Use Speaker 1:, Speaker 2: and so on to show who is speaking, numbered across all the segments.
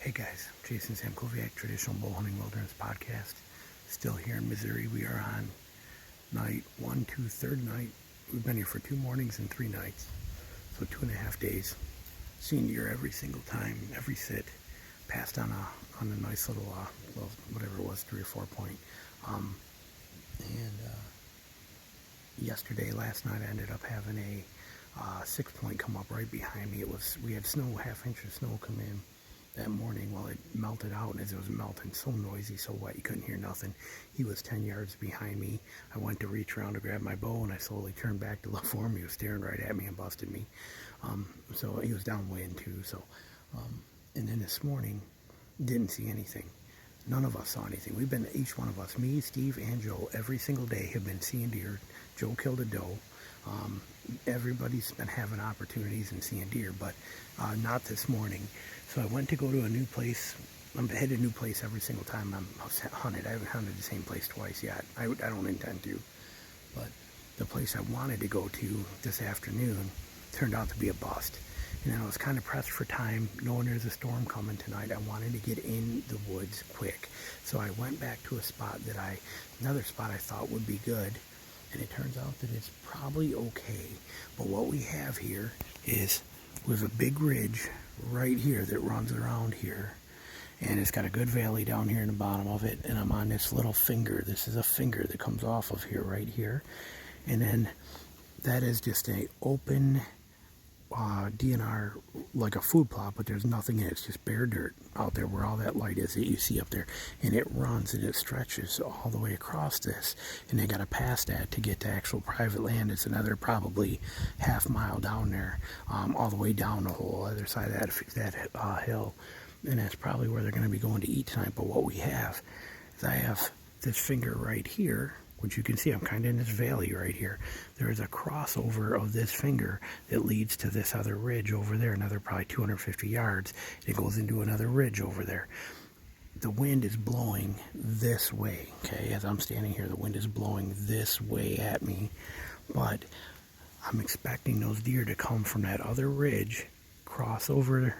Speaker 1: Hey guys, Jason Samkoviak, Traditional Bow Hunting Wilderness Podcast. Still here in Missouri. We are on night 1, 2, third night. We've been here for 2 mornings and 3 nights. So 2.5 days. Seeing deer every single time, every sit. Passed on a nice little, well, whatever it was, 3 or 4 point. Yesterday, last night, I ended up having a 6 point come up right behind me. We had snow, half-inch of snow come in that morning. Well, it melted out, and as it was melting, so noisy, so wet, you couldn't hear nothing. He was 10 yards behind me. I went to reach around to grab my bow, and I slowly turned back to look for him. He was staring right at me and busted me. So he was downwind too. And then this morning, didn't see anything. None of us saw anything. We've been, each one of us, me, Steve, and Joe, every single day have been seeing deer. Joe killed a doe. Everybody's been having opportunities and seeing deer, but not this morning. So I went to go to a new place. I'm headed to a new place every single time I'm hunted. I haven't hunted the same place twice yet. I don't intend to. But the place I wanted to go to this afternoon turned out to be a bust. And I was kind of pressed for time, knowing there's a storm coming tonight. I wanted to get in the woods quick. So I went back to a spot another spot I thought would be good. And it turns out that it's probably okay. But what we have here is with a big ridge right here that runs around here. And it's got a good valley down here in the bottom of it. And I'm on this little finger. This is a finger that comes off of here, right here. And then that is just an open DNR, like a food plot, but there's nothing in it. It's just bare dirt out there where all that light is that you see up there, and it runs and it stretches all the way across this, and they got to pass that to get to actual private land. It's another probably half mile down there, all the way down the whole other side of that hill, and that's probably where they're going to be going to eat tonight. But what we have is I have this finger right here, which you can see I'm kind of in this valley right here. There is a crossover of this finger that leads to this other ridge over there, another probably 250 yards. It goes into another ridge over there. The wind is blowing this way, okay? As I'm standing here, the wind is blowing this way at me, but I'm expecting those deer to come from that other ridge, cross over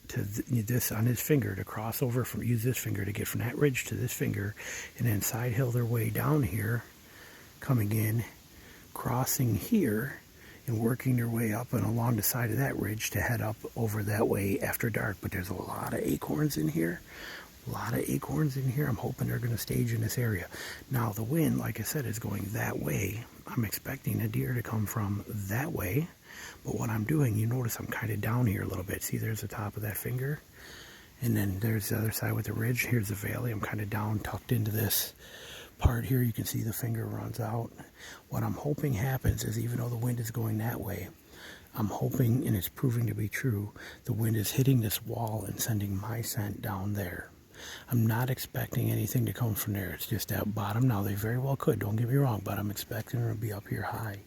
Speaker 1: to this on his finger, to cross over use this finger to get from that ridge to this finger, and then side hill their way down here, coming in, crossing here, and working their way up and along the side of that ridge to head up over that way after dark. But there's a lot of acorns in here. I'm hoping they're going to stage in this area. Now the wind, like I said, is going that way. I'm expecting a deer to come from that way. But what I'm doing, you notice I'm kind of down here a little bit. See, there's the top of that finger. And then there's the other side with the ridge. Here's the valley. I'm kind of down, tucked into this part here. You can see the finger runs out. What I'm hoping happens is, even though the wind is going that way, I'm hoping, and it's proving to be true, the wind is hitting this wall and sending my scent down there. I'm not expecting anything to come from there. It's just that bottom. Now, they very well could, don't get me wrong, but I'm expecting them to be up here high.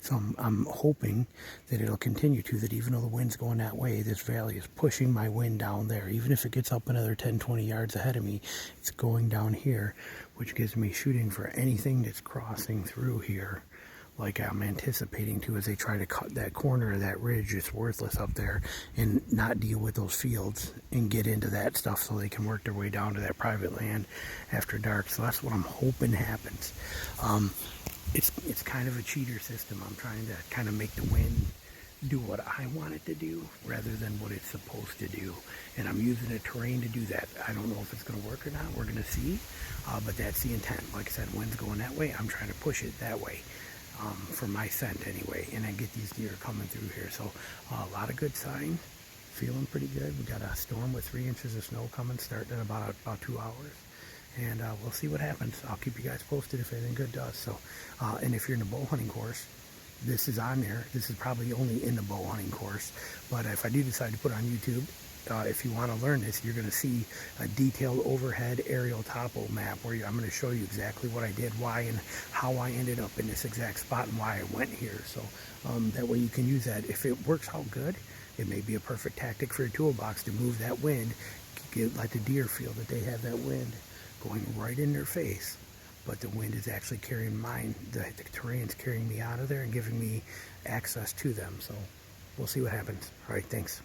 Speaker 1: So I'm hoping that it'll continue to, that even though the wind's going that way, this valley is pushing my wind down there. Even if it gets up another 10, 20 yards ahead of me, it's going down here, which gives me shooting for anything that's crossing through here, like I'm anticipating to, as they try to cut that corner of that ridge. It's worthless up there, and not deal with those fields and get into that stuff so they can work their way down to that private land after dark. So that's what I'm hoping happens. It's kind of a cheater system. I'm trying to kind of make the wind do what I want it to do rather than what it's supposed to do. And I'm using the terrain to do that. I don't know if it's going to work or not. We're going to see. But that's the intent. Like I said, wind's going that way. I'm trying to push it that way, for my scent anyway. And I get these deer coming through here. So a lot of good sign. Feeling pretty good. We got a storm with 3 inches of snow coming, starting in about 2 hours. And we'll see what happens. I'll keep you guys posted if anything good does. So, and if you're in the bow hunting course, this is on there. This is probably only in the bow hunting course. But if I do decide to put it on YouTube, if you want to learn this, you're going to see a detailed overhead aerial topo map where I'm going to show you exactly what I did, why, and how I ended up in this exact spot and why I went here. So that way you can use that. If it works out good, it may be a perfect tactic for your toolbox to move that wind, let the deer feel that they have that wind going right in their face, but the wind is actually carrying the terrain's carrying me out of there and giving me access to them. So we'll see what happens. All right, thanks.